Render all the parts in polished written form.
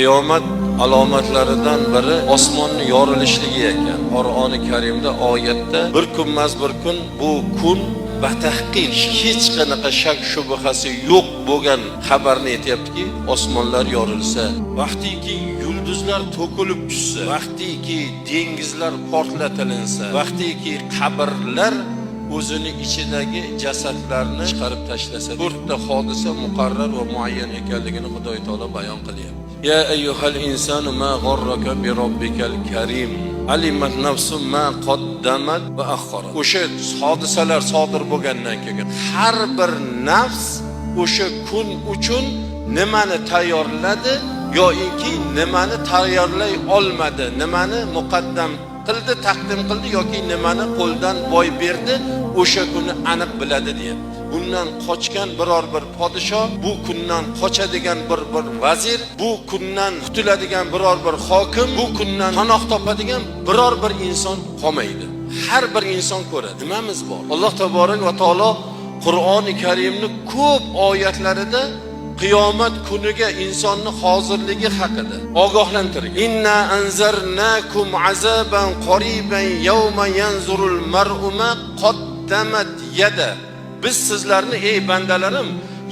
Qiyomat alomatlaridan biri osmonning yorilishligi ekan. Qur'oni Karimda oyatda bir kunmas bir kun bu kun batahqiq hech qanaqa shak shubhasi yo'q bo'lgan xabarni aytayaptiki, osmonlar yorilsa, vaqtiki yulduzlar to'kilib tushsa, vaqtiki dengizlar portlatilinsa, vaqtiki qabrlar o'zini ichidagi jasadlarni chiqarib tashlasa, to'rtta hodisa muqarrar va muayyan ekanligini Xudoy taolo bayon qilyapti. Ya ayyuhal insanu ma g'arraka bi robbikal karim. Alimat nafsum ma qaddamat va akhkharat. O'sha hodisalar sodir bo'lgandan keyin har bir nafs o'sha kun uchun nimani tayyorladi yoki nimani tayyorlay olmadi, nimani muqaddam qildi, taqdim qildi yoki nimani qo'ldan boy berdi, o'sha kuni aniq biladi deyapti. Bundan qochgan biror bir podshoh, bu kundan qochadigan bir vazir, bu kundan qutuladigan biror bir hokim, bu kundan panoh topadigan biror bir inson qolmaydi. Har bir inson ko'radi. Nimamiz bor? Alloh taborak va taolo Qur'oni Karimni ko'p oyatlarida qiyomat kuniga insonni hozirligi haqida ogohlantirgan. Inna anzarnakum azaban qoriban yawma yanzurul mar'u ma qaddamat yada. Biz sizlarni ey bandalarim,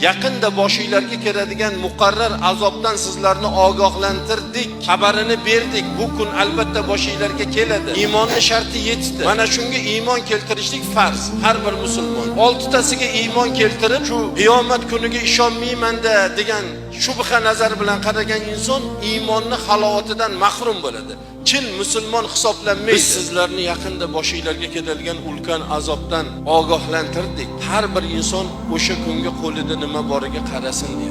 yaqinda boshingizlarga keladigan muqarrar azobdan sizlarni ogohlantirdik, xabarini berdik. Bu kun albatta boshingizlarga keladi. Iymonning sharti yetdi. Mana shunga iymon keltirishlik farz har bir musulmon. 6 tasiga iymon keltirib, shu qiyomat kuniga ishonmayman degan shubha nazar bilan qaragan inson iymonni halovatidan mahrum bo'ladi. Chin musulmon hisoblanmaydi. Biz sizlarni yaqinda boshingizlarga keladigan ulkan azobdan ogohlantirdik. Har bir inson o'sha kunga qo'lida nima boriga qarasin deydi.